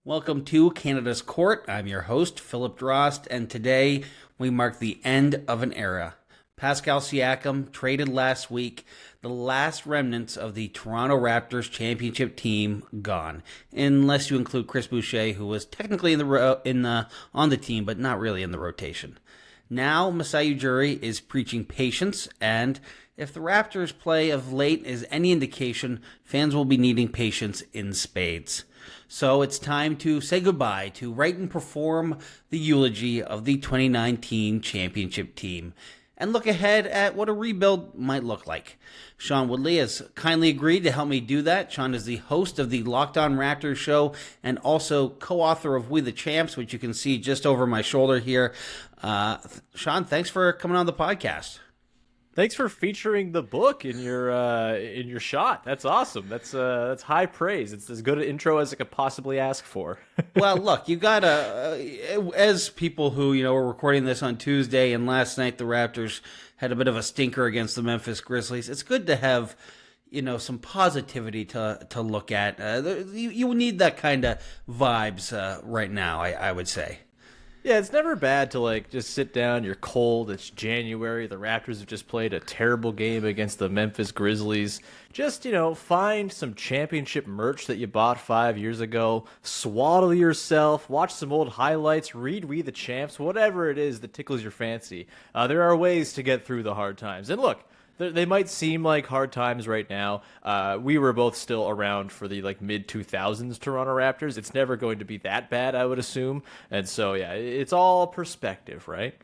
Welcome to Canada's Court. I'm your host, Philip Drost, and today we mark the end of an era. Pascal Siakam traded last week, the last remnants of the Toronto Raptors championship team gone, unless you include Chris Boucher, who was technically on the team, but not really in the rotation. Now Masai Ujiri is preaching patience, and if the Raptors' play of late is any indication, fans will be needing patience in spades. So it's time to say goodbye, to write and perform the eulogy of the 2019 championship team, and look ahead at what a rebuild might look like. Sean Woodley has kindly agreed to help me do that. Sean is the host of the Locked On Raptors show and also co-author of We the Champs, which you can see just over my shoulder here. Sean, thanks for coming on the podcast. Thanks for featuring the book in your shot. That's awesome. That's high praise. It's as good an intro as I could possibly ask for. Well, look, you got as people who, were recording this on Tuesday, and last night the Raptors had a bit of a stinker against the Memphis Grizzlies. It's good to have, some positivity to look at. You need that kind of vibes right now, I would say. Yeah, it's never bad to just sit down. You're cold. It's January. The Raptors have just played a terrible game against the Memphis Grizzlies. Just, find some championship merch that you bought 5 years ago. Swaddle yourself. Watch some old highlights. Read We the Champs. Whatever it is that tickles your fancy. There are ways to get through the hard times. And look, they might seem like hard times right now. We were both still around for the mid-2000s Toronto Raptors. It's never going to be that bad, I would assume. And so, yeah, it's all perspective, right?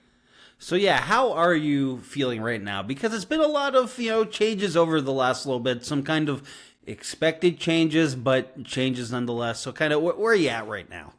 So, yeah, how are you feeling right now? Because it's been a lot of, changes over the last little bit. Some kind of expected changes, but changes nonetheless. So, kind of, where are you at right now?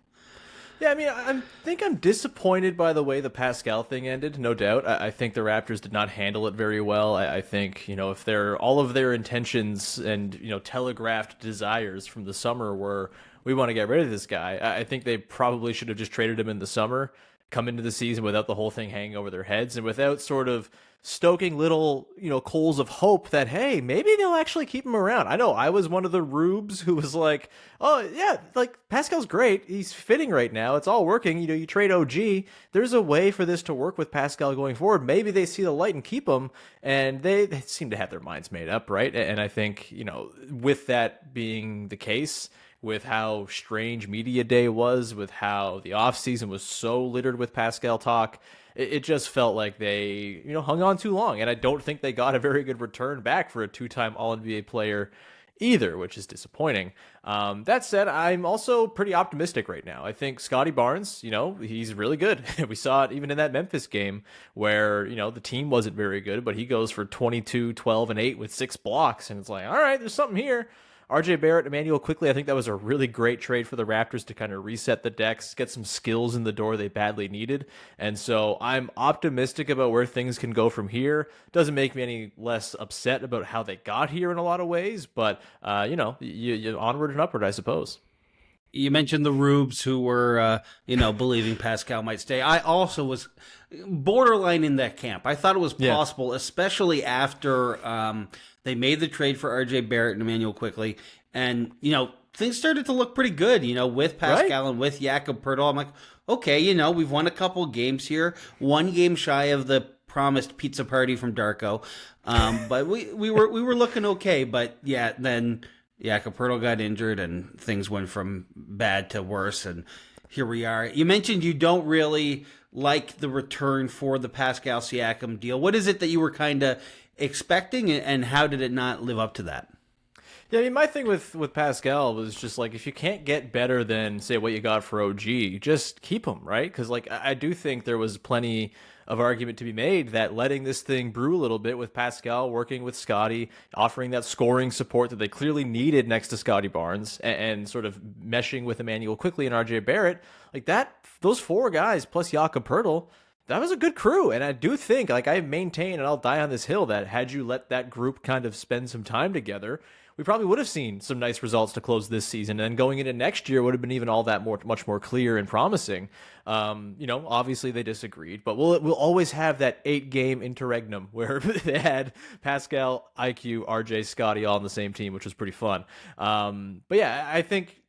Yeah, I mean, I think I'm disappointed by the way the Pascal thing ended, no doubt. I think the Raptors did not handle it very well. I think, if all of their intentions and, telegraphed desires from the summer were, we want to get rid of this guy, I think they probably should have just traded him in the summer, come into the season without the whole thing hanging over their heads, and without sort of stoking little, coals of hope that, hey, maybe they'll actually keep him around. I know I was one of the rubes who was like, oh, yeah, Pascal's great. He's fitting right now. It's all working. You trade OG. There's a way for this to work with Pascal going forward. Maybe they see the light and keep him, and they seem to have their minds made up, right? And I think, with that being the case, with how strange media day was, with how the offseason was so littered with Pascal talk, it just felt like they, hung on too long. And I don't think they got a very good return back for a two-time All-NBA player either, which is disappointing. That said, I'm also pretty optimistic right now. I think Scotty Barnes, he's really good. We saw it even in that Memphis game where, the team wasn't very good, but he goes for 22, 12, and 8 with 6 blocks. And it's like, all right, there's something here. RJ Barrett, Emmanuel Quickley, I think that was a really great trade for the Raptors to kind of reset the decks, get some skills in the door they badly needed. And so I'm optimistic about where things can go from here. Doesn't make me any less upset about how they got here in a lot of ways, but, you onward and upward, I suppose. You mentioned the rubes who were, believing Pascal might stay. I also was borderline in that camp. I thought it was possible, especially after they made the trade for RJ Barrett and Emmanuel Quickley. And, things started to look pretty good, with Pascal and with Jakob Poeltl. I'm like, okay, we've won a couple games here. 1 game shy of the promised pizza party from Darko. But we were looking okay. But, yeah, then Jakob Poeltl got injured and things went from bad to worse. And here we are. You mentioned you don't really like the return for the Pascal Siakam deal. What is it that you were kind of expecting, and how did it not live up to that? Yeah, I mean, my thing with Pascal was just if you can't get better than, say, what you got for OG, just keep him, right? Because, I do think there was plenty of argument to be made that letting this thing brew a little bit with Pascal working with Scotty, offering that scoring support that they clearly needed next to Scotty Barnes, and sort of meshing with Emmanuel Quickley and RJ Barrett, those 4 guys plus Jakob Poeltl, that was a good crew. And I do think, I maintain, and I'll die on this hill, that had you let that group kind of spend some time together, we probably would have seen some nice results to close this season. And going into next year would have been even all that much more clear and promising. Obviously they disagreed, but we'll always have that 8-game interregnum where they had Pascal, IQ, RJ, Scotty all on the same team, which was pretty fun. But yeah, I think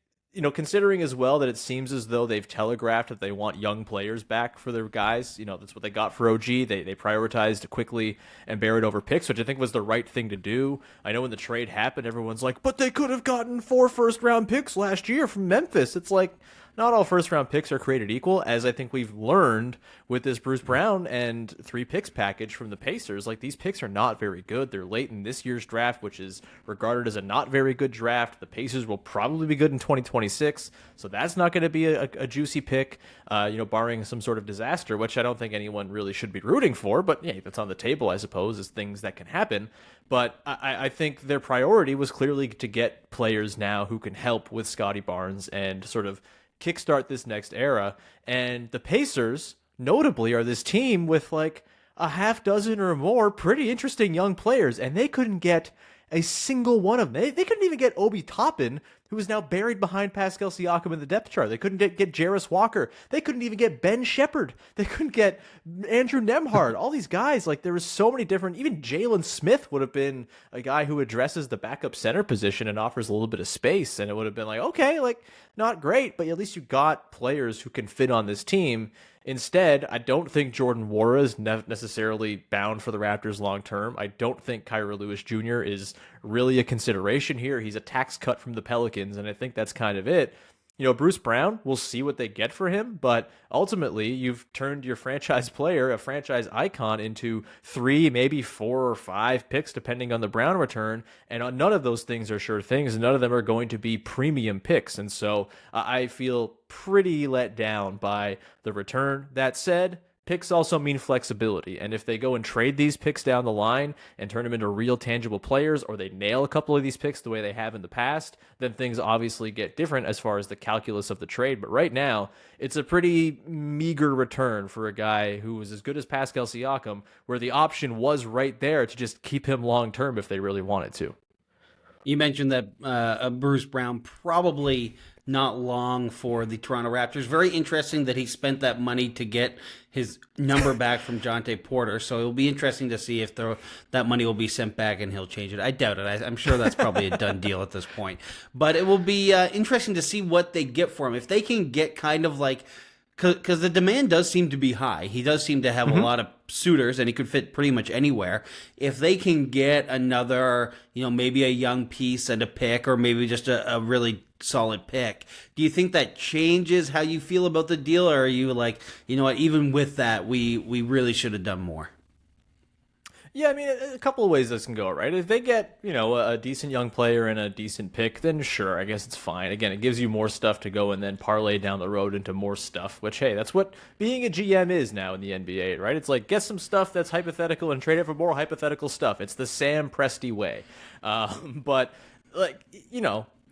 considering as well that it seems as though they've telegraphed that they want young players back for their guys. That's what they got for OG. They prioritized quickly and Barrett over picks, which I think was the right thing to do. I know when the trade happened, everyone's like, but they could have gotten 4 first-round picks last year from Memphis. It's like, not all first-round picks are created equal, as I think we've learned with this Bruce Brown and 3 picks package from the Pacers. Like, these picks are not very good. They're late in this year's draft, which is regarded as a not very good draft. The Pacers will probably be good in 2026, so that's not going to be a juicy pick, barring some sort of disaster, which I don't think anyone really should be rooting for, but yeah, that's on the table, I suppose, as things that can happen. But I think their priority was clearly to get players now who can help with Scotty Barnes and sort of kickstart this next era. And the Pacers, notably, are this team with like a half dozen or more pretty interesting young players, and they couldn't get a single one of them. They couldn't even get Obi Toppin, who is now buried behind Pascal Siakam in the depth chart. They couldn't get Jarris Walker. They couldn't even get Ben Shepherd. They couldn't get Andrew Nembhard. All these guys, like, there was so many different, even Jalen Smith would have been a guy who addresses the backup center position and offers a little bit of space, and it would have been like, okay, like, not great, but at least you got players who can fit on this team. Instead, I don't think Jordan Nwora is necessarily bound for the Raptors long term. I don't think Kyra Lewis Jr. is really a consideration here. He's a tax cut from the Pelicans, and I think that's kind of it. Bruce Brown, we'll see what they get for him, but ultimately you've turned your franchise player, a franchise icon, into 3, maybe 4 or 5 picks, depending on the Brown return, and none of those things are sure things, and none of them are going to be premium picks, and so I feel pretty let down by the return. That said, picks also mean flexibility, and if they go and trade these picks down the line and turn them into real tangible players, or they nail a couple of these picks the way they have in the past, then things obviously get different as far as the calculus of the trade. But right now, it's a pretty meager return for a guy who was as good as Pascal Siakam, where the option was right there to just keep him long term if they really wanted to. You mentioned that Bruce Brown probably not long for the Toronto Raptors. Very interesting that he spent that money to get his number back from Jonte Porter. So it'll be interesting to see if that money will be sent back and he'll change it. I doubt it. I'm sure that's probably a done deal at this point. But it will be interesting to see what they get for him. If they can get kind of like, because the demand does seem to be high. He does seem to have a lot of suitors, and he could fit pretty much anywhere. If they can get another, maybe a young piece and a pick, or maybe just a really solid pick, do you think that changes how you feel about the deal, or are you like, what, even with that, we really should have done more? Yeah, I mean, a couple of ways this can go, right? If they get, a decent young player and a decent pick, then sure, I guess it's fine. Again, it gives you more stuff to go and then parlay down the road into more stuff, which, hey, that's what being a GM is now in the NBA, right? It's like, get some stuff that's hypothetical and trade it for more hypothetical stuff. It's the Sam Presti way. But, like,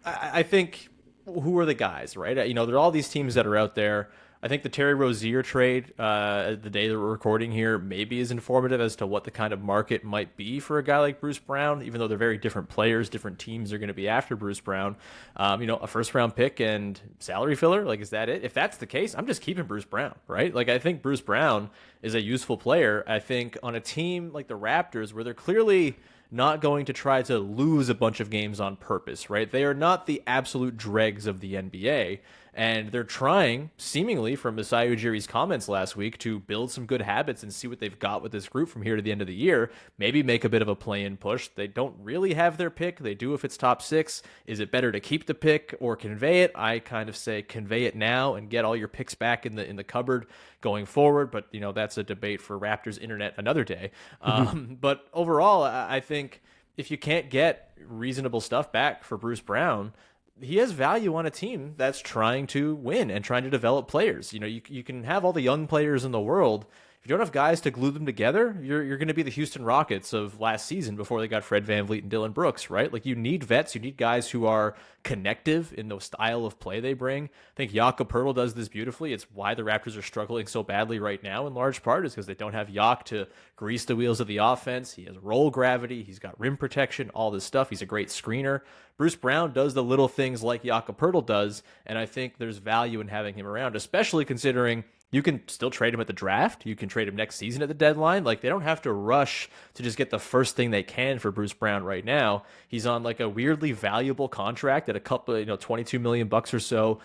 I think, who are the guys, right? There are all these teams that are out there. I think the Terry Rozier trade, the day that we're recording here, maybe is informative as to what the kind of market might be for a guy like Bruce Brown, even though they're very different players. Different teams are going to be after Bruce Brown. A first-round pick and salary filler, like, is that it? If that's the case, I'm just keeping Bruce Brown, right? Like, I think Bruce Brown is a useful player. I think on a team like the Raptors, where they're clearly not going to try to lose a bunch of games on purpose, right? They are not the absolute dregs of the NBA, and they're trying, seemingly from Masai Ujiri's comments last week, to build some good habits and see what they've got with this group from here to the end of the year. Maybe make a bit of a play-in push. They don't really have their pick. They do if it's top 6. Is it better to keep the pick or convey it? I kind of say convey it now and get all your picks back in the cupboard going forward. But, that's a debate for Raptors Internet another day. But overall, I think if you can't get reasonable stuff back for Bruce Brown, he has value on a team that's trying to win and trying to develop players. You can have all the young players in the world. If you don't have guys to glue them together, you're going to be the Houston Rockets of last season before they got Fred VanVleet and Dylan Brooks, right? Like, you need vets. You need guys who are connective in the style of play they bring. I think Jakob Poeltl does this beautifully. It's why the Raptors are struggling so badly right now in large part, is because they don't have Yak to grease the wheels of the offense. He has roll gravity. He's got rim protection, all this stuff. He's a great screener. Bruce Brown does the little things like Jakob Poeltl does, and I think there's value in having him around, especially considering You can still trade him at the draft. You can trade him next season at the deadline. Like, they don't have to rush to just get the first thing they can for Bruce Brown right now. He's on like a weirdly valuable contract at a couple, 22 million bucks or so,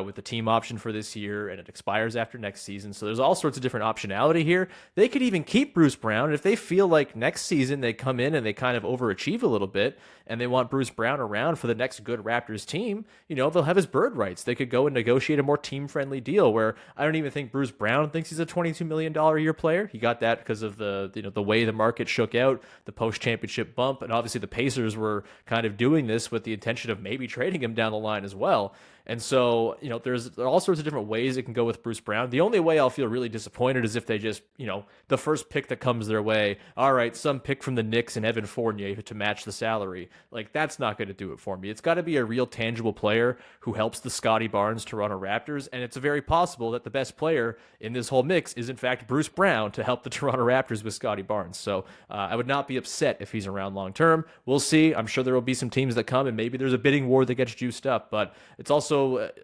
with the team option for this year, and it expires after next season. So there's all sorts of different optionality here. They could even keep Bruce Brown. And if they feel like next season they come in and they kind of overachieve a little bit, and they want Bruce Brown around for the next good Raptors team, they'll have his bird rights. They could go and negotiate a more team-friendly deal where I don't even think Bruce Brown thinks he's a $22 million a year player. He got that because of the way the market shook out, the post-championship bump, and obviously the Pacers were kind of doing this with the intention of maybe trading him down the line as well. And so, there's all sorts of different ways it can go with Bruce Brown. The only way I'll feel really disappointed is if they just, the first pick that comes their way, all right, some pick from the Knicks and Evan Fournier to match the salary. Like, that's not going to do it for me. It's got to be a real tangible player who helps the Scotty Barnes Toronto Raptors, and it's very possible that the best player in this whole mix is, in fact, Bruce Brown to help the Toronto Raptors with Scotty Barnes. So I would not be upset if he's around long term. We'll see. I'm sure there will be some teams that come, and maybe there's a bidding war that gets juiced up, but it's also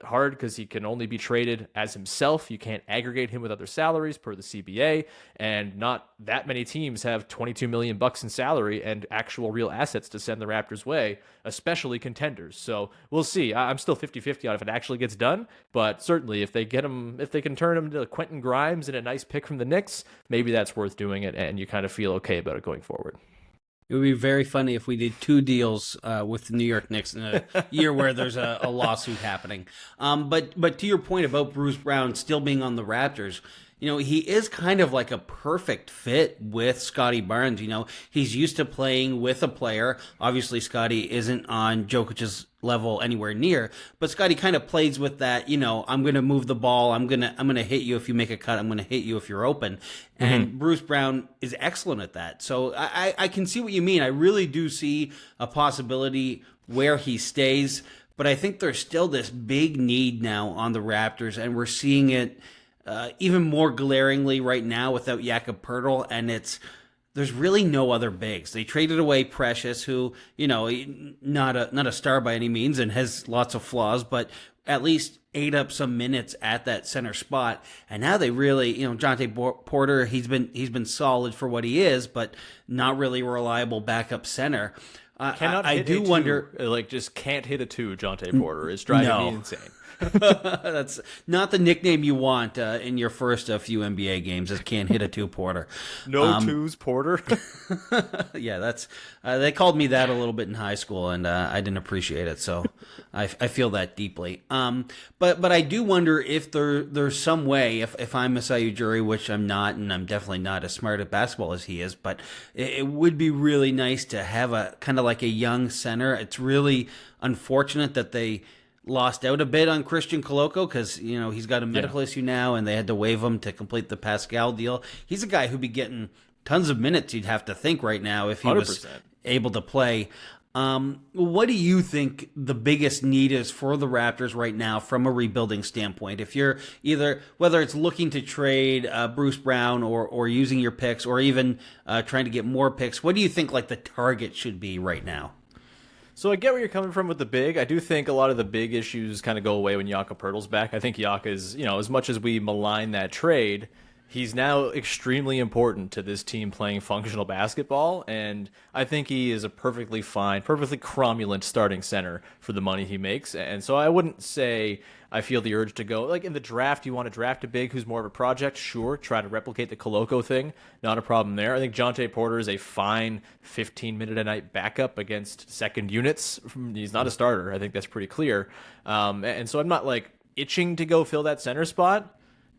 hard because he can only be traded as himself. You can't aggregate him with other salaries per the CBA, and not that many teams have 22 million bucks in salary and actual real assets to send the Raptors' way, especially contenders. So we'll see. I'm still 50-50 on if it actually gets done, but certainly if they can turn him into Quentin Grimes and a nice pick from the Knicks, maybe that's worth doing it, and you kind of feel okay about it going forward. It would be very funny if we did two deals with the New York Knicks in a year where there's a lawsuit happening. But to your point about Bruce Brown still being on the Raptors, he is kind of like a perfect fit with Scotty Barnes. He's used to playing with a player. Obviously, Scotty isn't on Jokic's level anywhere near, but Scotty kind of plays with that, I'm going to move the ball. I'm going to hit you if you make a cut. I'm going to hit you if you're open. And Bruce Brown is excellent at that. So I can see what you mean. I really do see a possibility where he stays, but I think there's still this big need now on the Raptors, and we're seeing it even more glaringly right now without Jakob Poeltl, and there's really no other bigs. They traded away Precious, who, not a star by any means and has lots of flaws, but at least ate up some minutes at that center spot. And now they really, Jonte Porter, he's been solid for what he is, but not really a reliable backup center. I do wonder, just can't hit a two. Jonte Porter is driving me insane. That's not the nickname you want in your first few NBA games. Is can't hit a two Porter. No twos Porter. Yeah, that's they called me that a little bit in high school, and I didn't appreciate it. So I feel that deeply. But I do wonder if there's some way, if I'm Masai Ujiri, which I'm not, and I'm definitely not as smart at basketball as he is, but it would be really nice to have a kind of like a young center. It's really unfortunate that they lost out a bit on Christian Coloco because, he's got a medical issue now and they had to waive him to complete the Pascal deal. He's a guy who'd be getting tons of minutes, you'd have to think right now, if he 100%. Was able to play. What do you think the biggest need is for the Raptors right now from a rebuilding standpoint? If you're whether it's looking to trade Bruce Brown or using your picks or even trying to get more picks, what do you think the target should be right now? So I get where you're coming from with the big. I do think a lot of the big issues kind of go away when Jakob Poeltl's back. I think Jakob is, as much as we malign that trade, he's now extremely important to this team playing functional basketball, and I think he is a perfectly fine, perfectly cromulent starting center for the money he makes. And so I wouldn't say I feel the urge to go, in the draft, you want to draft a big who's more of a project, sure, try to replicate the Coloco thing, not a problem there. I think Jonte Porter is a fine 15-minute-a-night backup against second units. He's not a starter. I think that's pretty clear. And so I'm not, itching to go fill that center spot.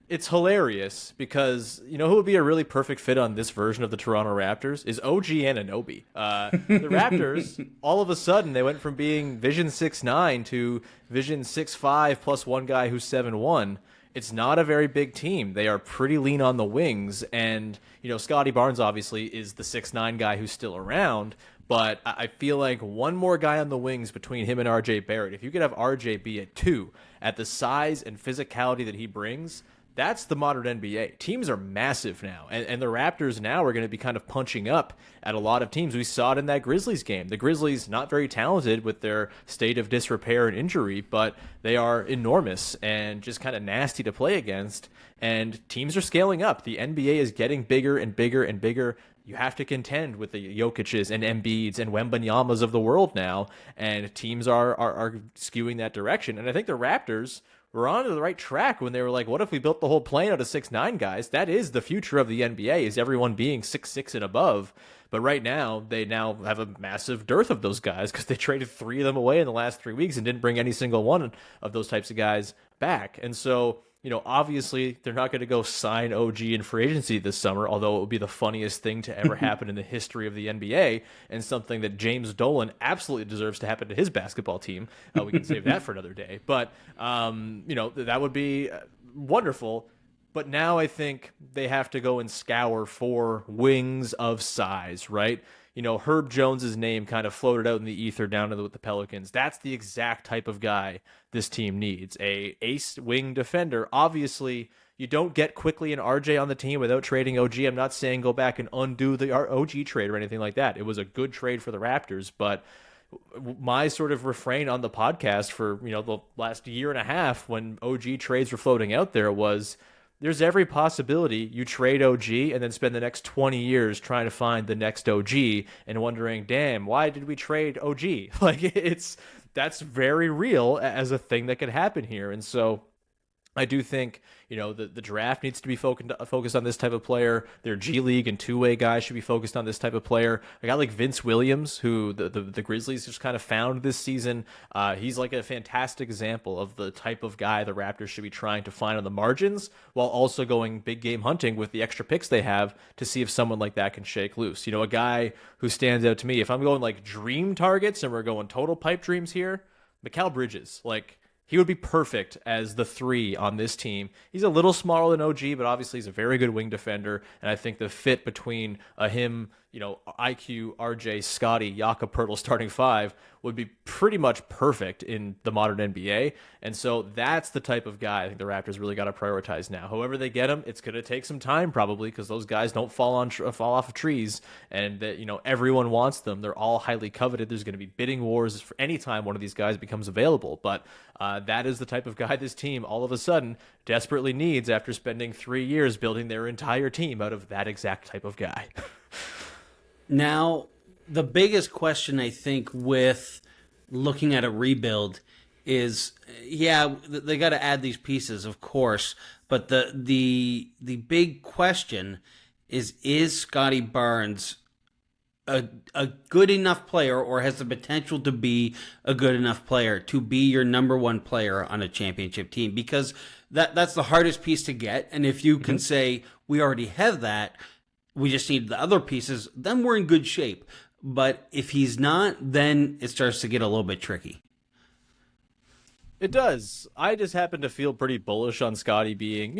It's hilarious because, who would be a really perfect fit on this version of the Toronto Raptors is OG Anunoby. The Raptors, all of a sudden, they went from being Vision 6'9" to Vision 6'5" plus one guy who's 7'1". It's not a very big team. They are pretty lean on the wings. And, Scotty Barnes obviously is the 6'9" guy who's still around. But I feel like one more guy on the wings between him and RJ Barrett. If you could have RJ be at 2 at the size and physicality that he brings, That's the modern NBA. Teams are massive now, and the Raptors now are going to be kind of punching up at a lot of teams. We saw it in that Grizzlies game. The Grizzlies, not very talented with their state of disrepair and injury, but they are enormous and just kind of nasty to play against, and teams are scaling up. The NBA is getting bigger and bigger and bigger. You have to contend with the Jokic's and Embiid's and Wembanyamas of the world now, and teams are skewing that direction. And I think the Raptors were on the right track when they were like, what if we built the whole plane out of 6'9" guys? That is the future of the NBA, is everyone being 6'6" and above. But right now, they now have a massive dearth of those guys because they traded 3 of them away in the last 3 weeks and didn't bring any single one of those types of guys back. And so, obviously they're not going to go sign OG in free agency this summer, although it would be the funniest thing to ever happen in the history of the NBA, and something that James Dolan absolutely deserves to happen to his basketball team. We can save that for another day. But, that would be wonderful. But now I think they have to go and scour for wings of size, right? Herb Jones's name kind of floated out in the ether down with the Pelicans. That's the exact type of guy this team needs. A ace wing defender. Obviously, you don't get quickly an RJ on the team without trading OG. I'm not saying go back and undo the OG trade or anything like that. It was a good trade for the Raptors, but my sort of refrain on the podcast for, the last year and a half when OG trades were floating out there was, there's every possibility you trade OG and then spend the next 20 years trying to find the next OG and wondering, damn, why did we trade OG? That's very real as a thing that could happen here. And so I do think, the draft needs to be focused on this type of player. Their G League and two-way guys should be focused on this type of player. A guy like Vince Williams, who the Grizzlies just kind of found this season, he's like a fantastic example of the type of guy the Raptors should be trying to find on the margins, while also going big game hunting with the extra picks they have to see if someone like that can shake loose. A guy who stands out to me, if I'm going like dream targets and we're going total pipe dreams here, Mikal Bridges, he would be perfect as the 3 on this team. He's a little smaller than OG, but obviously he's a very good wing defender. And I think the fit between him, IQ, RJ, Scotty, Jakob Poeltl starting 5 would be pretty much perfect in the modern NBA. And so that's the type of guy I think the Raptors really got to prioritize now. However they get him, it's going to take some time probably because those guys don't fall off of trees, and that everyone wants them. They're all highly coveted. There's going to be bidding wars for any time one of these guys becomes available. But that is the type of guy this team all of a sudden desperately needs after spending 3 years building their entire team out of that exact type of guy. Now, the biggest question I think with looking at a rebuild is, they got to add these pieces, of course, but the big question is Scotty Barnes a good enough player, or has the potential to be a good enough player to be your number 1 player on a championship team? Because that's the hardest piece to get, and if you can say we already have that, we just need the other pieces, then we're in good shape. But if he's not, then it starts to get a little bit tricky. It does. I just happen to feel pretty bullish on Scotty being,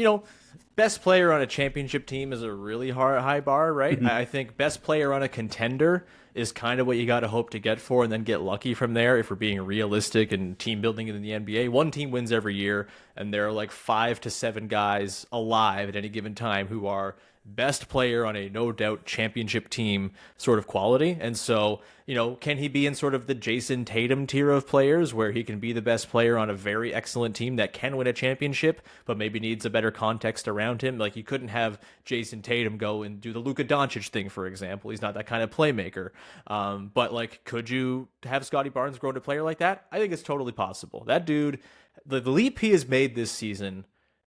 best player on a championship team is a really high bar, right? Mm-hmm. I think best player on a contender is kind of what you got to hope to get for, and then get lucky from there if we're being realistic and team building in the NBA. One team wins every year, and there are like 5 to 7 guys alive at any given time who are best player on a no doubt championship team sort of quality. And so, can he be in sort of the Jason Tatum tier of players where he can be the best player on a very excellent team that can win a championship, but maybe needs a better context around him? Like, you couldn't have Jason Tatum go and do the Luka Doncic thing, for example. He's not that kind of playmaker. But could you have Scotty Barnes grow into a player like that? I think it's totally possible. That dude, the leap he has made this season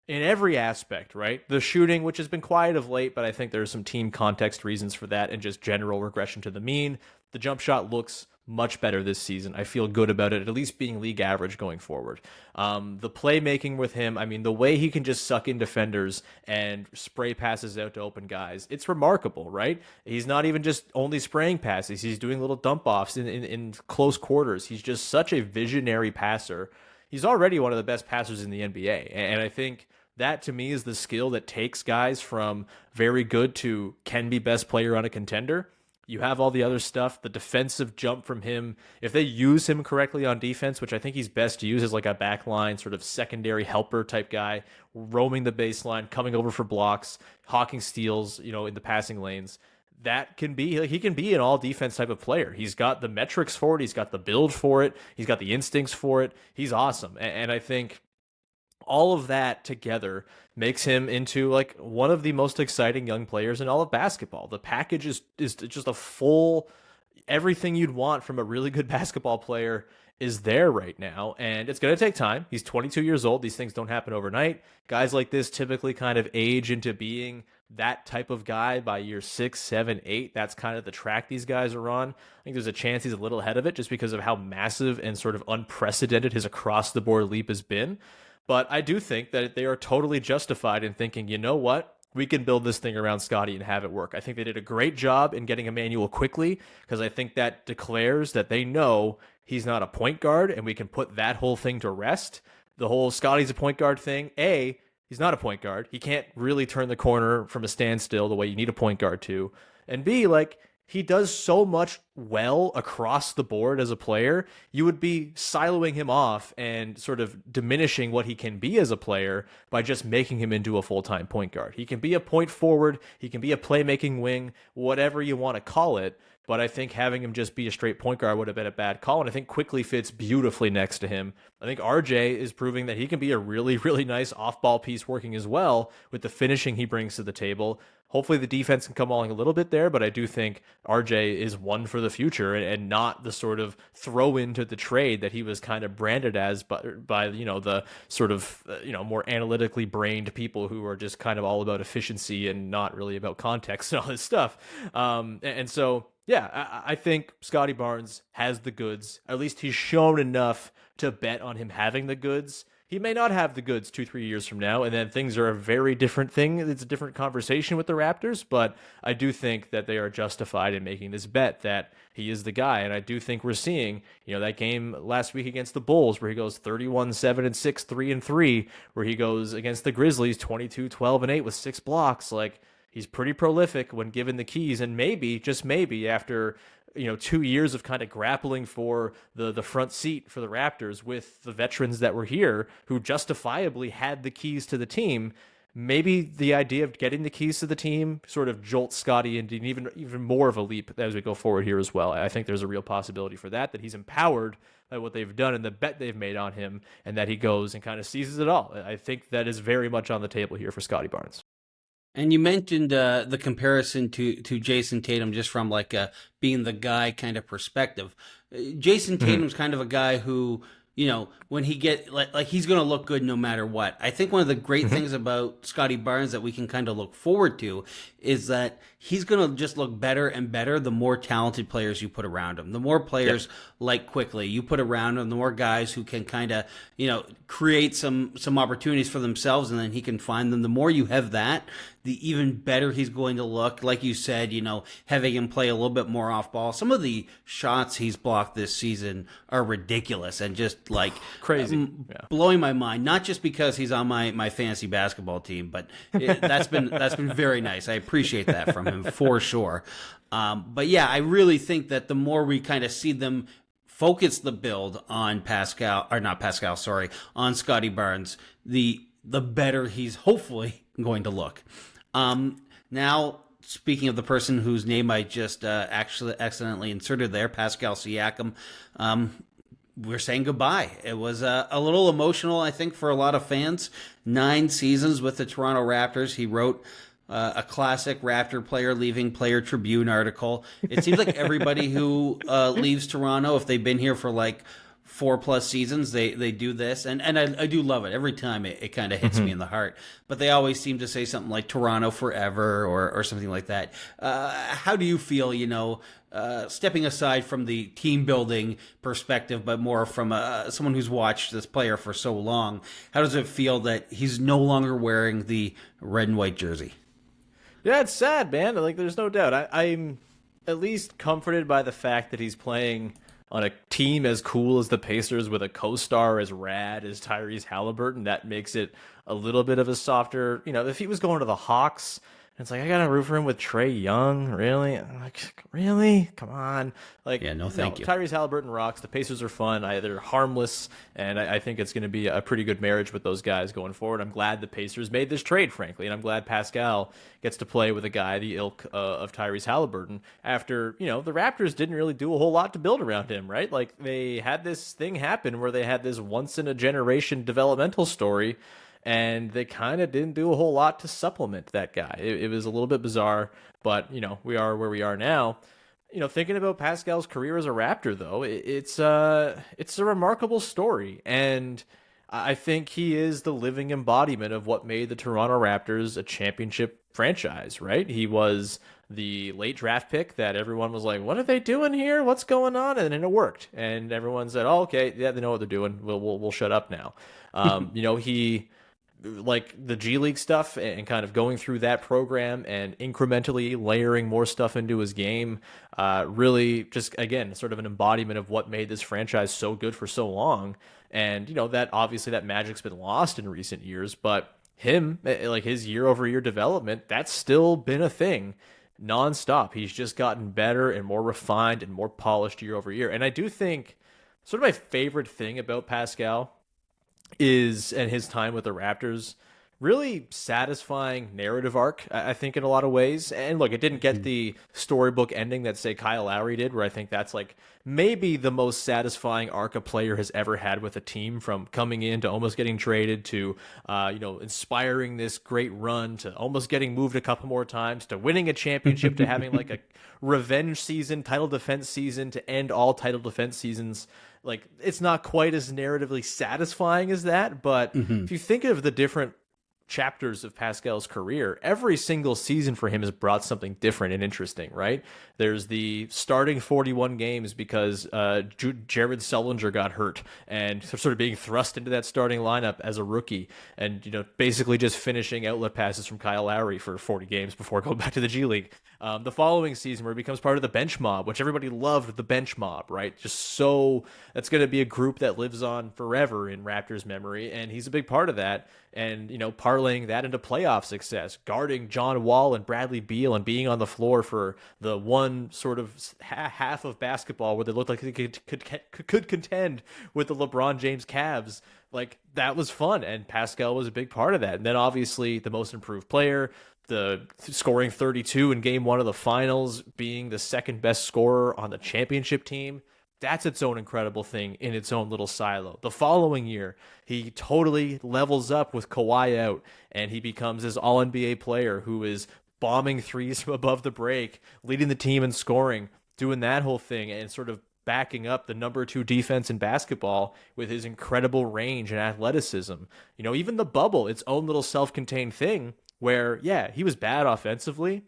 in every aspect, right? The shooting, which has been quiet of late, but I think there's some team context reasons for that and just general regression to the mean. The jump shot looks much better this season. I feel good about it, at least being league average going forward. The playmaking with him, the way he can just suck in defenders and spray passes out to open guys, it's remarkable, right? He's not even just only spraying passes. He's doing little dump offs in close quarters. He's just such a visionary passer. He's already one of the best passers in the NBA. And I think that, to me, is the skill that takes guys from very good to can be best player on a contender. You have all the other stuff, the defensive jump from him. If they use him correctly on defense, which I think he's best used as like a backline sort of secondary helper type guy, roaming the baseline, coming over for blocks, hawking steals, in the passing lanes. That can be like he can be an all defense type of player. He's got the metrics for it. He's got the build for it. He's got the instincts for it. He's awesome. And I think all of that together makes him into like one of the most exciting young players in all of basketball. The package is just a full everything you'd want from a really good basketball player is there right now, and it's going to take time. He's 22 years old. These things don't happen overnight. Guys like this typically kind of age into being that type of guy by year 6, 7, 8. That's kind of the track these guys are on. I think there's a chance he's a little ahead of it just because of how massive and sort of unprecedented his across-the-board leap has been. But I do think that they are totally justified in thinking, you know what? We can build this thing around Scotty and have it work. I think they did a great job in getting Emmanuel quickly because I think that declares that they know he's not a point guard and we can put that whole thing to rest. The whole Scotty's a point guard thing, he's not a point guard. He can't really turn the corner from a standstill the way you need a point guard to. And B, like, he does so much well across the board as a player, you would be siloing him off and sort of diminishing what he can be as a player by just making him into a full-time point guard. He can be a point forward, he can be a playmaking wing, whatever you want to call it, but I think having him just be a straight point guard would have been a bad call, and I think quickly fits beautifully next to him. I think RJ is proving that he can be a really, really nice off-ball piece working as well with the finishing he brings to the table. Hopefully the defense can come along a little bit there, but I do think RJ is one for the future and not the sort of throw into the trade that he was kind of branded as by the sort of more analytically brained people who are just kind of all about efficiency and not really about context and all this stuff. And so, yeah, I think Scotty Barnes has the goods. At least he's shown enough to bet on him having the goods. He may not have the goods 2-3 years from now, and then things are a very different thing. It's a different conversation with the Raptors, but I do think that they are justified in making this bet that he is the guy. And I do think we're seeing, that game last week against the Bulls where he goes 31-7-6, 3-3, where he goes against the Grizzlies 22-12-8 with 6 blocks. Like, he's pretty prolific when given the keys, and maybe, just maybe, after 2 years of kind of grappling for the front seat for the Raptors with the veterans that were here who justifiably had the keys to the team, maybe the idea of getting the keys to the team sort of jolts Scotty into even more of a leap as we go forward here as well. I think there's a real possibility for that he's empowered by what they've done and the bet they've made on him, and that he goes and kind of seizes it all. I think that is very much on the table here for Scotty Barnes. And you mentioned the comparison to Jason Tatum just from like being the guy kind of perspective. Jason Tatum's kind of a guy who, when he like he's going to look good no matter what. I think one of the great things about Scotty Barnes that we can kind of look forward to is that he's going to just look better and better the more talented players you put around him. The more players like Quickly you put around him, the more guys who can kind of, create some opportunities for themselves, and then he can find them. The more you have that, the even better he's going to look. Like you said, having him play a little bit more off ball. Some of the shots he's blocked this season are ridiculous and just like crazy, blowing my mind. Not just because he's on my fantasy basketball team, but that's been very nice. I appreciate that from him for sure. But yeah, I really think that the more we kind of see them focus the build on on Scotty Barnes, the better he's hopefully going to look. Now, speaking of the person whose name I just actually accidentally inserted there, Pascal Siakam, we're saying goodbye. It was a little emotional, I think, for a lot of fans. 9 seasons with the Toronto Raptors. He wrote a classic Raptor player leaving Player Tribune article. It seems like everybody who leaves Toronto, if they've been here for like 4+ seasons, they do this, and I do love it. Every time it kind of hits me in the heart. But they always seem to say something like Toronto forever or something like that. How do you feel, stepping aside from the team building perspective, but more from someone who's watched this player for so long? How does it feel that he's no longer wearing the red and white jersey? Yeah, it's sad, man. Like, there's no doubt. I'm at least comforted by the fact that he's playing on a team as cool as the Pacers with a co-star as rad as Tyrese Halliburton. That makes it a little bit of a softer, if he was going to the Hawks, it's like, I gotta root for him with Trae Young, really? I'm like, really? Come on. Like, Yeah, no, thank you. Tyrese Halliburton rocks. The Pacers are fun. They're harmless, and I think it's going to be a pretty good marriage with those guys going forward. I'm glad the Pacers made this trade, frankly, and I'm glad Pascal gets to play with a guy the ilk of Tyrese Halliburton after, the Raptors didn't really do a whole lot to build around him, right? Like, they had this thing happen where they had this once-in-a-generation developmental story, and they kind of didn't do a whole lot to supplement that guy. It was a little bit bizarre, but, we are where we are now. Thinking about Pascal's career as a Raptor, though, it's a remarkable story, and I think he is the living embodiment of what made the Toronto Raptors a championship franchise, right? He was the late draft pick that everyone was like, what are they doing here? What's going on? And then it worked, and everyone said, oh, okay, yeah, they know what they're doing. We'll shut up now. He like the G League stuff and kind of going through that program and incrementally layering more stuff into his game, really just, again, sort of an embodiment of what made this franchise so good for so long. And, that obviously that magic's been lost in recent years, but him, like his year-over-year development, that's still been a thing nonstop. He's just gotten better and more refined and more polished year over year. And I do think sort of my favorite thing about Pascal and his time with the Raptors, really satisfying narrative arc, I think, in a lot of ways. And look, it didn't get the storybook ending that, say, Kyle Lowry did, where I think that's like maybe the most satisfying arc a player has ever had with a team, from coming in to almost getting traded to, inspiring this great run to almost getting moved a couple more times to winning a championship to having like a revenge season, title defense season to end all title defense seasons. Like, it's not quite as narratively satisfying as that, but if you think of the different chapters of Pascal's career, every single season for him has brought something different and interesting, right? There's the starting 41 games because Jared Sullinger got hurt and sort of being thrust into that starting lineup as a rookie, and basically just finishing outlet passes from Kyle Lowry for 40 games before going back to the G League. The following season, where he becomes part of the bench mob, which everybody loved, the bench mob, right? That's going to be a group that lives on forever in Raptors memory, and he's a big part of that. And, parlaying that into playoff success, guarding John Wall and Bradley Beal and being on the floor for the one sort of half of basketball where they looked like they could contend with the LeBron James Cavs. Like, that was fun, and Pascal was a big part of that. And then obviously the most improved player, the scoring 32 in game one of the finals, being the second best scorer on the championship team. That's its own incredible thing in its own little silo. The following year, he totally levels up with Kawhi out, and he becomes this all-NBA player who is bombing threes from above the break, leading the team in scoring, doing that whole thing, and sort of backing up the number 2 defense in basketball with his incredible range and athleticism. Even the bubble, its own little self-contained thing where, yeah, he was bad offensively.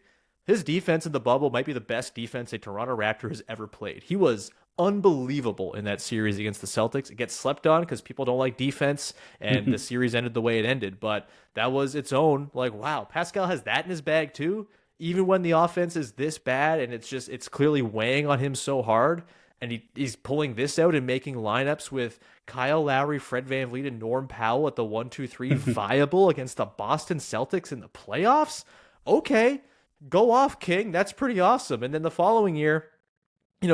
His defense in the bubble might be the best defense a Toronto Raptor has ever played. He was unbelievable in that series against the Celtics. It gets slept on because people don't like defense, and the series ended the way it ended. But that was its own, like, wow, Pascal has that in his bag too, even when the offense is this bad and it's clearly weighing on him so hard, and he's pulling this out and making lineups with Kyle Lowry, Fred VanVleet, and Norm Powell at the 1-2-3 viable against the Boston Celtics in the playoffs. Okay, go off, King. That's pretty awesome. And then the following year,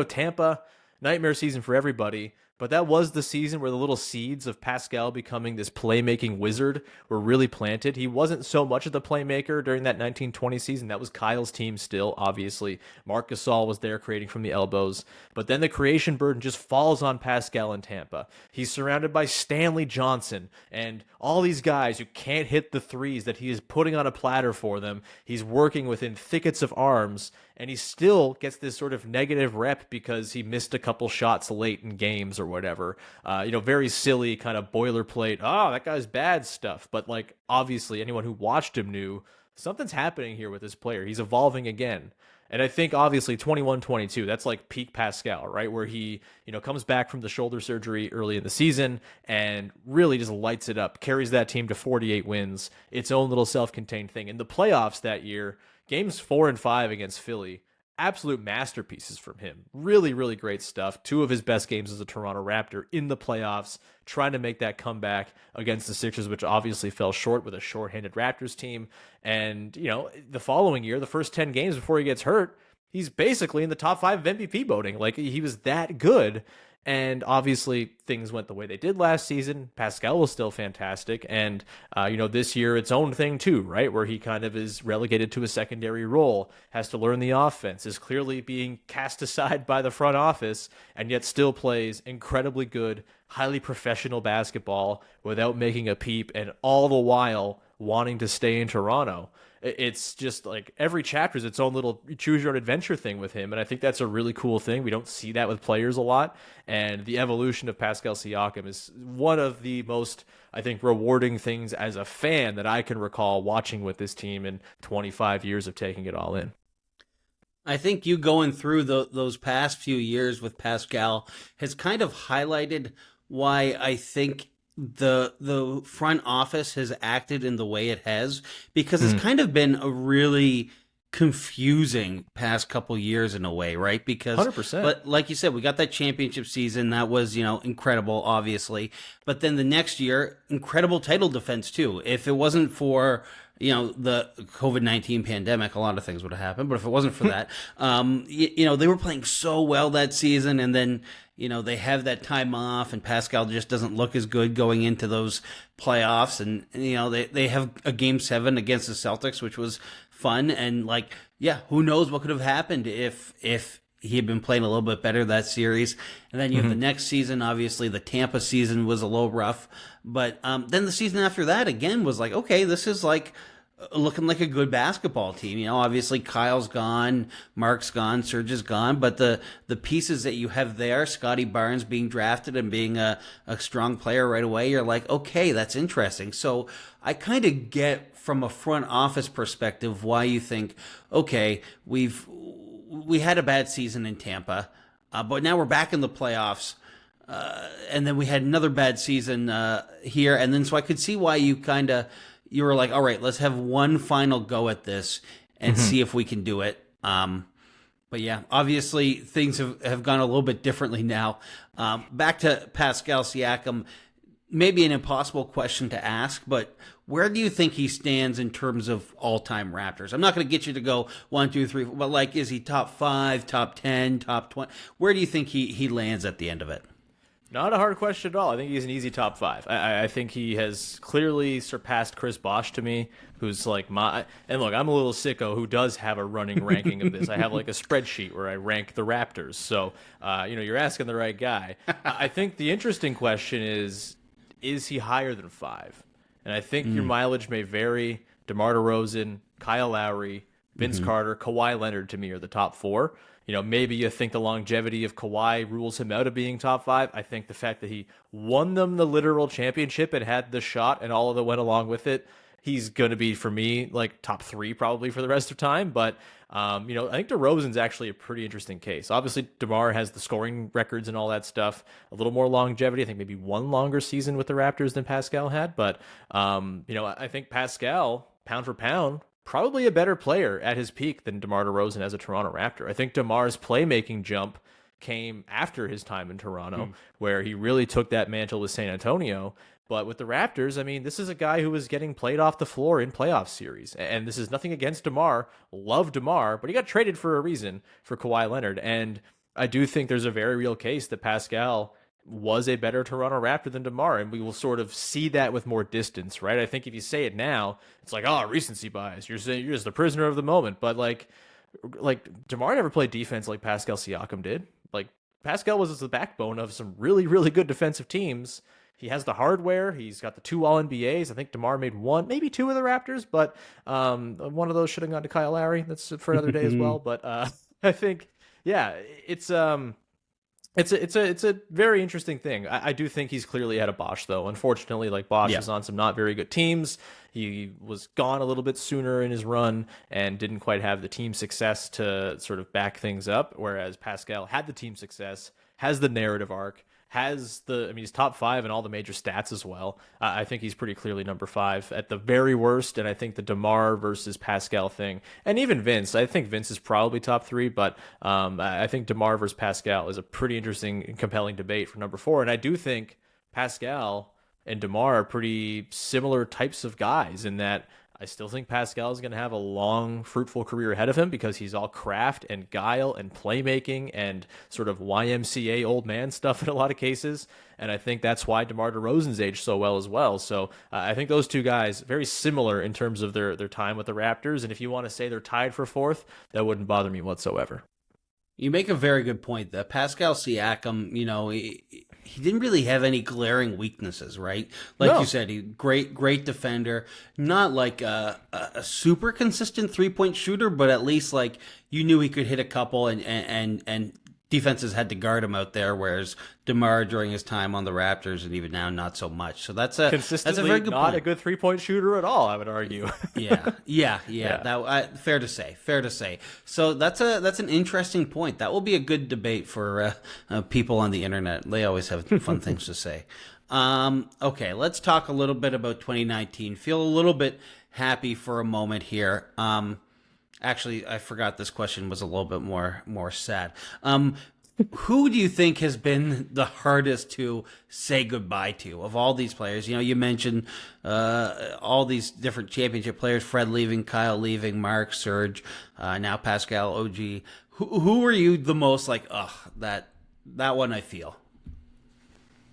Tampa, nightmare season for everybody, but that was the season where the little seeds of Pascal becoming this playmaking wizard were really planted. He wasn't so much of the playmaker during that 1920 season. That was Kyle's team still, obviously. Marc Gasol was there creating from the elbows. But then the creation burden just falls on Pascal in Tampa. He's surrounded by Stanley Johnson and all these guys who can't hit the threes that he is putting on a platter for them. He's working within thickets of arms, and he still gets this sort of negative rep because he missed a couple shots late in games or whatever. Very silly kind of boilerplate, that guy's bad stuff. But, like, obviously anyone who watched him knew something's happening here with this player. He's evolving again. And I think, obviously, 21-22, that's like peak Pascal, right? Where he, comes back from the shoulder surgery early in the season and really just lights it up, carries that team to 48 wins, its own little self-contained thing. In the playoffs that year, games 4 and 5 against Philly, absolute masterpieces from him. Really, really great stuff. Two of his best games as a Toronto Raptor in the playoffs, trying to make that comeback against the Sixers, which obviously fell short with a shorthanded Raptors team. And, the following year, the first 10 games before he gets hurt, he's basically in the top 5 of MVP voting. Like, he was that good. And obviously things went the way they did last season. Pascal was still fantastic. And, this year, its own thing too, right? Where he kind of is relegated to a secondary role, has to learn the offense, is clearly being cast aside by the front office, and yet still plays incredibly good, highly professional basketball without making a peep, and all the while wanting to stay in Toronto. It's just like every chapter is its own little choose your own adventure thing with him. And I think that's a really cool thing. We don't see that with players a lot. And the evolution of Pascal Siakam is one of the most, I think, rewarding things as a fan that I can recall watching with this team in 25 years of taking it all in. I think you going through those past few years with Pascal has kind of highlighted why I think the front office has acted in the way it has, because it's kind of been a really confusing past couple years in a way, right? Because 100%. But like you said, we got that championship season that was, incredible, obviously. But then the next year, incredible title defense too. If it wasn't for the COVID-19 pandemic, a lot of things would have happened. But if it wasn't for that, they were playing so well that season, and then they have that time off, and Pascal just doesn't look as good going into those playoffs. And, they have a game 7 against the Celtics, which was fun. And who knows what could have happened if he had been playing a little bit better that series. And then you have the next season. Obviously, the Tampa season was a little rough. But then the season after that, again, was like, okay, this is looking like a good basketball team. Obviously Kyle's gone, Mark's gone, Serge is gone, but the pieces that you have there, Scotty Barnes being drafted and being a strong player right away, you're like, okay, that's interesting. So I kind of get from a front office perspective why you think, okay, we had a bad season in Tampa, but now we're back in the playoffs. And then we had another bad season here. And then so I could see why you were like, all right, let's have one final go at this and see if we can do it. But yeah, obviously things have gone a little bit differently now. Back to Pascal Siakam, maybe an impossible question to ask, but where do you think he stands in terms of all-time Raptors? I'm not going to get you to go 1, 2, 3, but is he top 5, top 10, top 20? Where do you think he lands at the end of it? Not a hard question at all. I think he's an easy top 5. I think he has clearly surpassed Chris Bosh to me, who's and look, I'm a little sicko who does have a running ranking of this. I have a spreadsheet where I rank the Raptors. So, you're asking the right guy. I think the interesting question is he higher than 5? And I think your mileage may vary. DeMar DeRozan, Kyle Lowry, Vince Carter, Kawhi Leonard to me are the top 4. Maybe you think the longevity of Kawhi rules him out of being top 5. I think the fact that he won them the literal championship and had the shot and all of that went along with it, he's going to be, for me, top 3 probably for the rest of time. But, I think DeRozan's actually a pretty interesting case. Obviously, DeMar has the scoring records and all that stuff, a little more longevity. I think maybe one longer season with the Raptors than Pascal had. But, I think Pascal, pound for pound, probably a better player at his peak than DeMar DeRozan as a Toronto Raptor. I think DeMar's playmaking jump came after his time in Toronto, where he really took that mantle with San Antonio. But with the Raptors, this is a guy who was getting played off the floor in playoff series. And this is nothing against DeMar. Love DeMar, but he got traded for a reason for Kawhi Leonard. And I do think there's a very real case that Pascal was a better Toronto Raptor than DeMar, and we will sort of see that with more distance, right? I think if you say it now, it's recency bias. You're saying you're just the prisoner of the moment. But DeMar never played defense like Pascal Siakam did. Pascal was the backbone of some really, really good defensive teams. He has the hardware. He's got the 2 All-NBAs. I think DeMar made 1, maybe 2 of the Raptors, but one of those should have gone to Kyle Lowry. That's for another day as well. But I think, yeah, it's a very interesting thing. I do think he's clearly ahead of Bosh, though. Unfortunately, Bosh was on some not very good teams. He was gone a little bit sooner in his run and didn't quite have the team success to sort of back things up, whereas Pascal had the team success, has the narrative arc, has he's top 5 in all the major stats as well. I think he's pretty clearly number 5 at the very worst. And I think the DeMar versus Pascal thing, and even Vince, I think Vince is probably top 3, but I think DeMar versus Pascal is a pretty interesting and compelling debate for number 4. And I do think Pascal and DeMar are pretty similar types of guys in that I still think Pascal is going to have a long, fruitful career ahead of him because he's all craft and guile and playmaking and sort of YMCA old man stuff in a lot of cases. And I think that's why DeMar DeRozan's aged so well as well. So I think those two guys, very similar in terms of their time with the Raptors. And if you want to say they're tied for 4th, that wouldn't bother me whatsoever. You make a very good point. That Pascal Siakam, he didn't really have any glaring weaknesses, right? Like you said, he great defender, not like a super consistent 3-point shooter, but at least like you knew he could hit a couple, and defenses had to guard him out there. Whereas DeMar during his time on the Raptors and even now not so much. So that's a very good not point. A good 3-point shooter at all, I would argue. Yeah. That fair to say. So that's an interesting point. That will be a good debate for people on the internet. They always have fun things to say. Okay, let's talk a little bit about 2019. Feel a little bit happy for a moment here. Actually, I forgot this question was a little bit more sad. Who do you think has been the hardest to say goodbye to of all these players? You mentioned all these different championship players: Fred leaving, Kyle leaving, Mark, Serge, now Pascal, OG. Who are you the most like? That one I feel.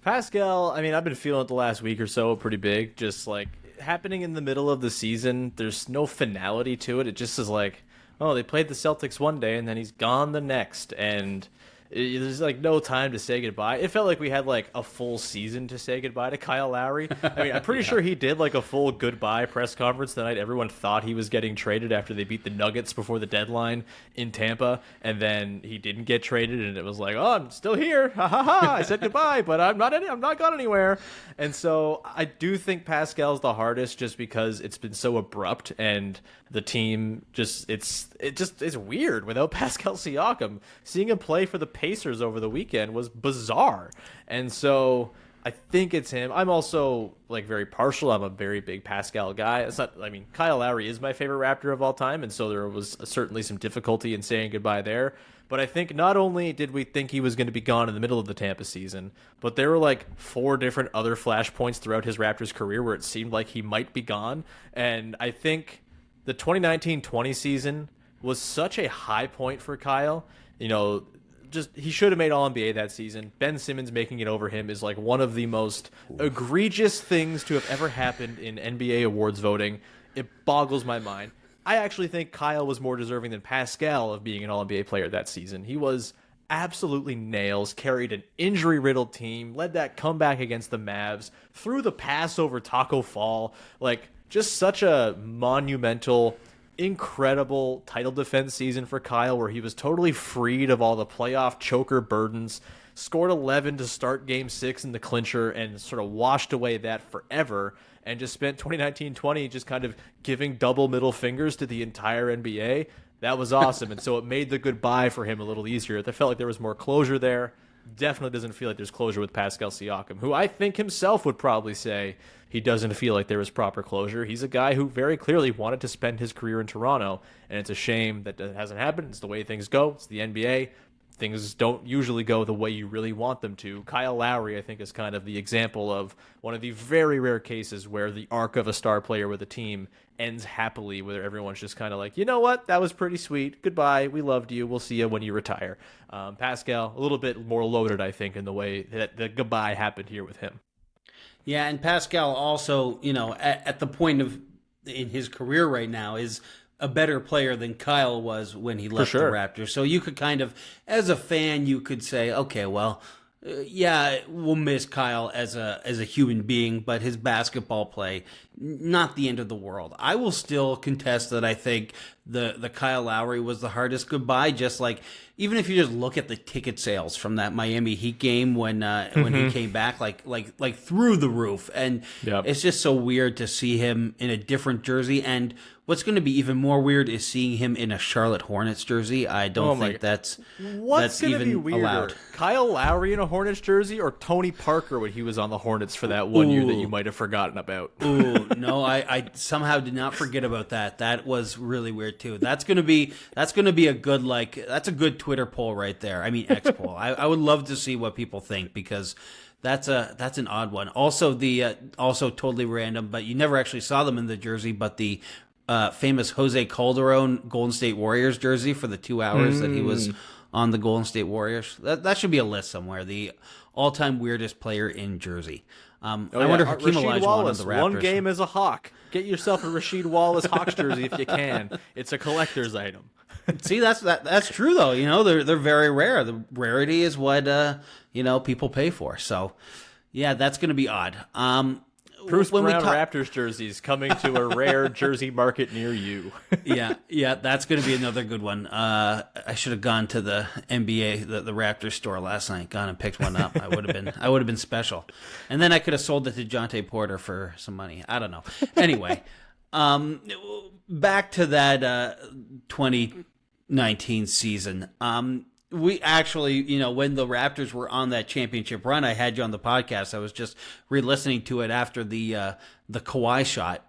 Pascal. I've been feeling it the last week or so pretty big. Just like happening in the middle of the season. There's no finality to it. It just is like, oh, they played the Celtics one day and then he's gone the next, and there's like no time to say goodbye. It felt like we had like a full season to say goodbye to Kyle Lowry. I'm pretty sure he did like a full goodbye press conference the night everyone thought he was getting traded after they beat the Nuggets before the deadline in Tampa, and then he didn't get traded, and it was like, oh, I'm still here. Ha ha ha! I said goodbye, but I'm not gone anywhere. And so I do think Pascal's the hardest, just because it's been so abrupt, and the team it's weird without Pascal Siakam. Seeing him play for the Pacers over the weekend was bizarre. And so I think it's him. I'm also like very partial. I'm a very big Pascal guy. It's not, Kyle Lowry is my favorite Raptor of all time, and so there was certainly some difficulty in saying goodbye there. But I think not only did we think he was going to be gone in the middle of the Tampa season, but there were like 4 different other flashpoints throughout his Raptors career where it seemed like he might be gone. And I think the 2019-20 season was such a high point for Kyle. He should have made All-NBA that season. Ben Simmons making it over him is like one of the most egregious things to have ever happened in NBA awards voting. It boggles my mind. I actually think Kyle was more deserving than Pascal of being an All-NBA player that season. He was absolutely nails, carried an injury-riddled team, led that comeback against the Mavs, threw the pass over Taco Fall. Like, just such a monumental, incredible title defense season for Kyle, where he was totally freed of all the playoff choker burdens, scored 11 to start game 6 in the clincher, and sort of washed away that forever, and just spent 2019-20 just kind of giving double middle fingers to the entire NBA. That was awesome. And so it made the goodbye for him a little easier. I felt like there was more closure there. Definitely doesn't feel like there's closure with Pascal Siakam, who I think himself would probably say he doesn't feel like there was proper closure. He's a guy who very clearly wanted to spend his career in Toronto, and it's a shame that that hasn't happened. It's the way things go. It's the NBA. Things don't usually go the way you really want them to. Kyle Lowry, I think, is kind of the example of one of the very rare cases where the arc of a star player with a team ends happily, where everyone's just kind of like, you know what, that was pretty sweet. Goodbye. We loved you. We'll see you when you retire. Pascal, a little bit more loaded, I think, in the way that the goodbye happened here with him. Yeah, and Pascal also, at the point in his career right now is a better player than Kyle was when he left the Raptors. So you could kind of, as a fan, you could say, okay, well, yeah, we'll miss Kyle as a human being, but his basketball play not the end of the world. I will still contest that I think the Kyle Lowry was the hardest goodbye. Just like, even if you just look at the ticket sales from that Miami Heat game when he came back, like through the roof, and it's just so weird to see him in a different jersey. And what's going to be even more weird is seeing him in a Charlotte Hornets jersey. I don't think that's going to be weirder, allowed. Kyle Lowry in a Hornets jersey, or Tony Parker when he was on the Hornets for that one year that you might have forgotten about? Ooh, no, I somehow did not forget about that. That was really weird too. That's gonna be a good, that's a good Twitter poll right there. I mean, X poll. I would love to see what people think, because that's an odd one. Also, also totally random, but you never actually saw them in the jersey, but the famous Jose Calderon Golden State Warriors jersey for the 2 hours that he was on the Golden State Warriors. That should be a list somewhere. The all-time weirdest player in jersey. I wonder if Hakeem Rasheed Olajuwon Wallace, of the Raptors. one game as a Hawk. Get yourself a Rasheed Wallace Hawks jersey if you can. It's a collector's item. See, that's true though. You know, they're very rare. The rarity is what people pay for. So, yeah, that's going to be odd. Bruce Brown Raptors jerseys coming to a rare jersey market near you. yeah, that's going to be another good one. I should have gone to the NBA, the Raptors store last night, gone and picked one up. I would have been special, and then I could have sold it to Jonte Porter for some money. I don't know. Anyway, back to that 2019 season. We actually, when the Raptors were on that championship run, I had you on the podcast. I was just re-listening to it after the Kawhi shot.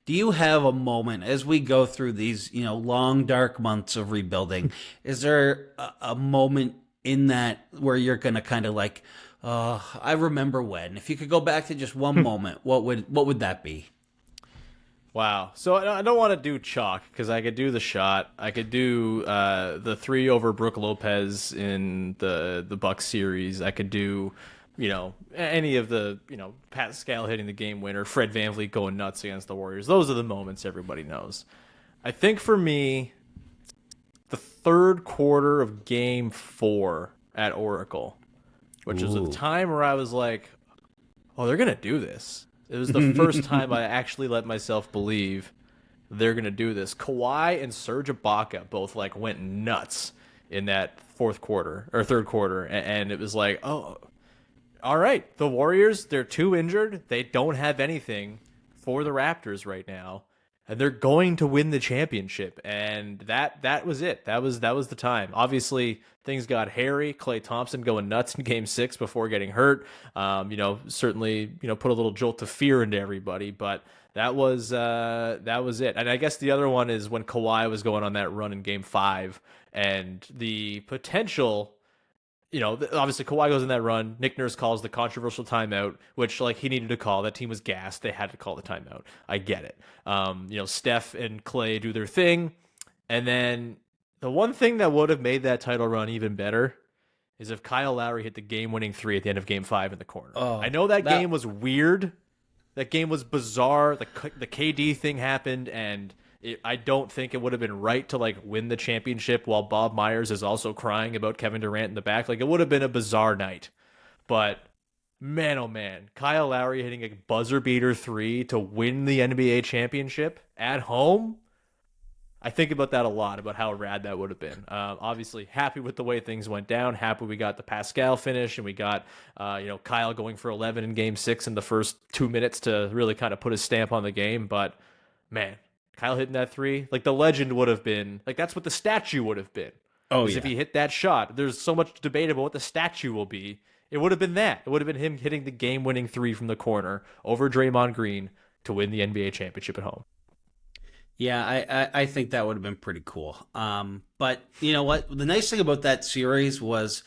Do you have a moment as we go through these, long, dark months of rebuilding? Is there a moment in that where you're going to kind of like, I remember when? If you could go back to just one moment, what would that be? Wow. So I don't want to do chalk, because I could do the shot. I could do the 3 over Brook Lopez in the Bucks series. I could do, any of the, Pascal hitting the game winner, Fred VanVleet going nuts against the Warriors. Those are the moments everybody knows. I think for me, the third quarter of Game 4 at Oracle, which was a time where I was like, oh, they're going to do this. It was the first time I actually let myself believe they're going to do this. Kawhi and Serge Ibaka both went nuts in that third quarter. And it was like, oh, all right. The Warriors, they're too injured. They don't have anything for the Raptors right now. And they're going to win the championship. And that was it. That was the time. Obviously, things got hairy. Klay Thompson going nuts in Game 6 before getting hurt. Certainly, put a little jolt of fear into everybody. But that was it. And I guess the other one is when Kawhi was going on that run in Game 5, and the potential. Obviously Kawhi goes in that run. Nick Nurse calls the controversial timeout, which he needed to call. That team was gassed. They had to call the timeout. I get it. Steph and Klay do their thing. And then the one thing that would have made that title run even better is if Kyle Lowry hit the game-winning 3 at the end of Game 5 in the corner. I know that game was weird. That game was bizarre. The KD thing happened, and I don't think it would have been right to win the championship while Bob Myers is also crying about Kevin Durant in the back. It would have been a bizarre night. But man, oh man, Kyle Lowry hitting a buzzer beater 3 to win the NBA championship at home. I think about that a lot, about how rad that would have been. Obviously, happy with the way things went down. Happy we got the Pascal finish, and we got Kyle going for 11 in Game 6 in the first 2 minutes to really kind of put his stamp on the game. But man, Kyle hitting that 3, the legend would have been, that's what the statue would have been. Oh, yeah. If he hit that shot, there's so much debate about what the statue will be. It would have been that. It would have been him hitting the game-winning 3 from the corner over Draymond Green to win the NBA championship at home. Yeah, I think that would have been pretty cool. But you know what? The nice thing about that series was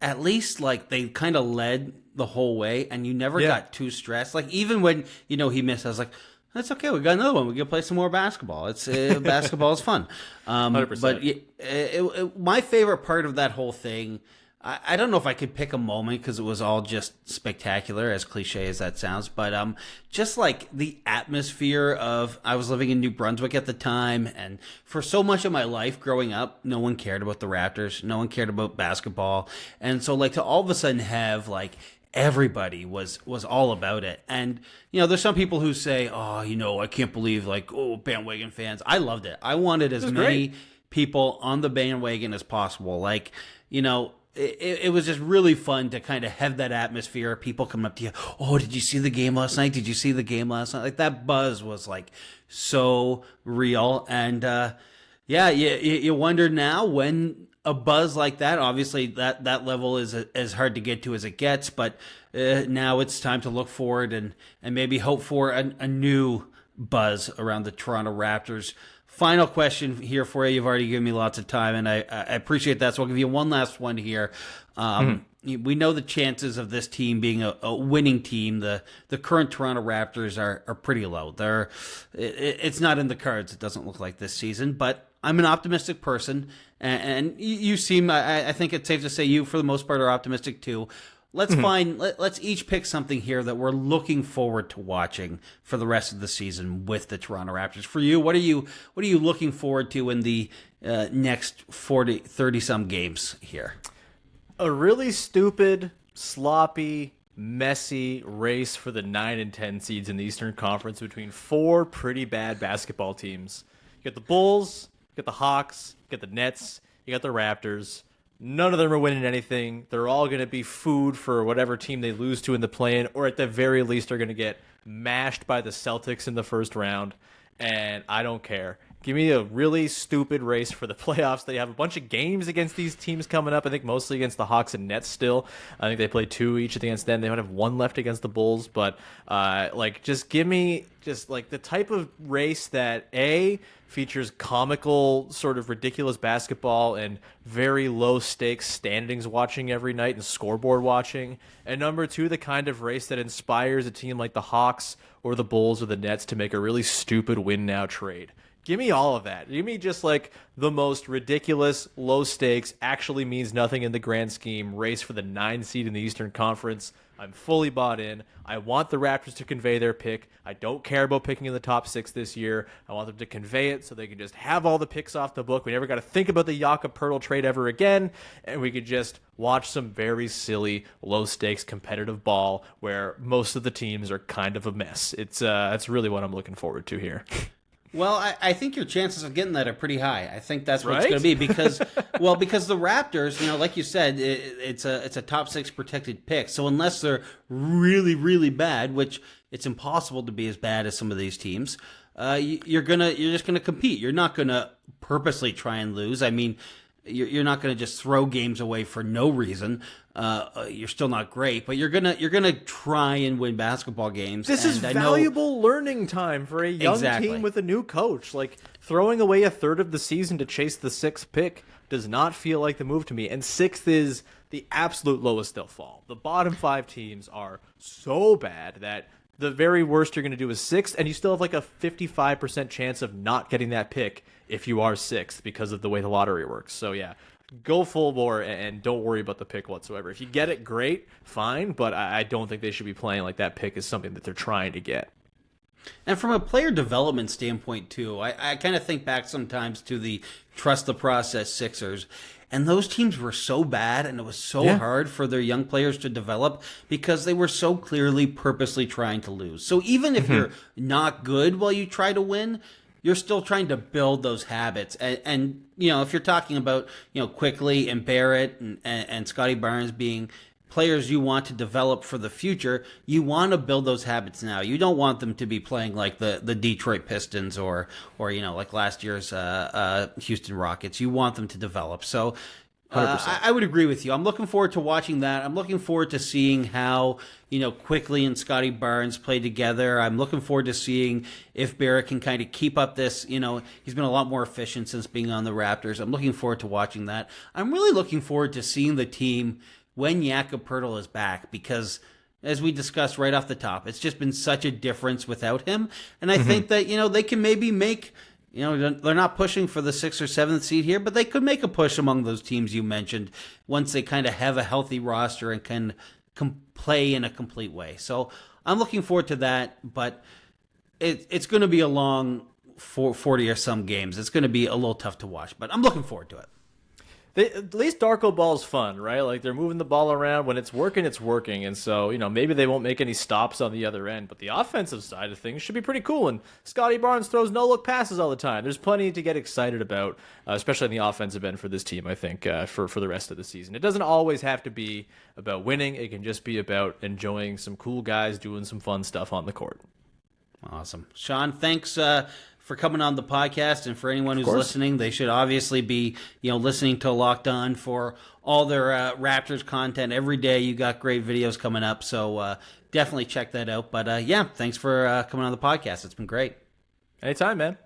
at least they kind of led the whole way, and you never got too stressed. Even when, he missed, I was like, that's okay. We got another one. We can play some more basketball. It's basketball is fun. 100%. But my favorite part of that whole thing, I don't know if I could pick a moment because it was all just spectacular, as cliche as that sounds. But just the atmosphere of, I was living in New Brunswick at the time, and for so much of my life growing up, no one cared about the Raptors. No one cared about basketball, and so to all of a sudden have everybody was all about it. And, there's some people who say, oh, I can't believe, bandwagon fans. I loved it. I wanted as many people on the bandwagon as possible. It was just really fun to kind of have that atmosphere. People coming up to you, oh, did you see the game last night? Did you see the game last night? Like, that buzz was so real. And you wonder now when a buzz like that, obviously that level is as hard to get to as it gets, but now it's time to look forward and maybe hope for a new buzz around the Toronto Raptors. Final question here for you. You've already given me lots of time, and I appreciate that. So I'll give you one last one here. We know the chances of this team being a winning team. The current Toronto Raptors are pretty low. It's not in the cards. It doesn't look like this season, but I'm an optimistic person, and you seem. I think it's safe to say you, for the most part, are optimistic too. Let's each pick something here that we're looking forward to watching for the rest of the season with the Toronto Raptors. For you, what are you looking forward to in the next 30 some games here? A really stupid, sloppy, messy race for the 9 and 10 seeds in the Eastern Conference between 4 pretty bad basketball teams. You got the Bulls, you got the Hawks, you got the Nets, you got the Raptors. None of them are winning anything. They're all going to be food for whatever team they lose to in the play-in, or at the very least are going to get mashed by the Celtics in the first round, and I don't care. Give me a really stupid race for the playoffs. They have a bunch of games against these teams coming up. I think mostly against the Hawks and Nets still. I think they play 2 each against them. They might have 1 left against the Bulls. But just give me the type of race that features comical, sort of ridiculous basketball and very low stakes standings watching every night and scoreboard watching. And number 2, the kind of race that inspires a team like the Hawks or the Bulls or the Nets to make a really stupid win now trade. Give me all of that. Give me just the most ridiculous, low stakes, actually means nothing in the grand scheme race for the 9 seed in the Eastern Conference. I'm fully bought in. I want the Raptors to convey their pick. I don't care about picking in the top 6 this year. I want them to convey it so they can just have all the picks off the book. We never got to think about the Jakob Poeltl trade ever again, and we could just watch some very silly, low-stakes competitive ball where most of the teams are kind of a mess. That's really what I'm looking forward to here. Well, I think your chances of getting that are pretty high. I think that's what it's going to be because the Raptors, like you said, it's a top 6 protected pick. So unless they're really, really bad, which it's impossible to be as bad as some of these teams, you're just gonna compete. You're not gonna purposely try and lose. I mean, you're not going to just throw games away for no reason. You're still not great, but you're gonna try and win basketball games. This is valuable learning time for a young team with a new coach. Throwing away a third of the season to chase the 6th pick does not feel like the move to me. And 6th is the absolute lowest they'll fall. The bottom 5 teams are so bad that the very worst you're going to do is 6th, and you still have a 55% chance of not getting that pick if you are 6th because of the way the lottery works. So yeah, go full bore and don't worry about the pick whatsoever. If you get it, great, fine, but I don't think they should be playing like that pick is something that they're trying to get. And from a player development standpoint, too, I kind of think back sometimes to the trust the process Sixers. And those teams were so bad, and it was so hard for their young players to develop because they were so clearly purposely trying to lose. So even if you're not good while you try to win, you're still trying to build those habits. And if you're talking about, Quickly and Barrett and Scotty Barnes being players you want to develop for the future, you want to build those habits now. You don't want them to be playing like the Detroit Pistons or like last year's Houston Rockets. You want them to develop. So I would agree with you. I'm looking forward to watching that. I'm looking forward to seeing how Quickly and Scotty Barnes play together. I'm looking forward to seeing if Barrett can kind of keep up this. He's been a lot more efficient since being on the Raptors. I'm looking forward to watching that. I'm really looking forward to seeing the team when Jakob Poeltl is back, because as we discussed right off the top, it's just been such a difference without him. And I think that, they can maybe make, they're not pushing for the 6th or 7th seed here, but they could make a push among those teams you mentioned once they kind of have a healthy roster and can play in a complete way. So I'm looking forward to that, but it's going to be a long 40 or some games. It's going to be a little tough to watch, but I'm looking forward to it. At least Darko ball's fun, right? Like they're moving the ball around. When it's working, it's working. And so, maybe they won't make any stops on the other end, but the offensive side of things should be pretty cool. And Scotty Barnes throws no-look passes all the time. There's plenty to get excited about, especially on the offensive end for this team, I think, for the rest of the season. It doesn't always have to be about winning. It can just be about enjoying some cool guys doing some fun stuff on the court. Awesome. Sean, thanks for coming on the podcast, and for anyone who's listening, they should obviously be listening to Locked On for all their Raptors content every day. You got great videos coming up, so definitely check that out. But thanks for coming on the podcast. It's been great. Anytime, man.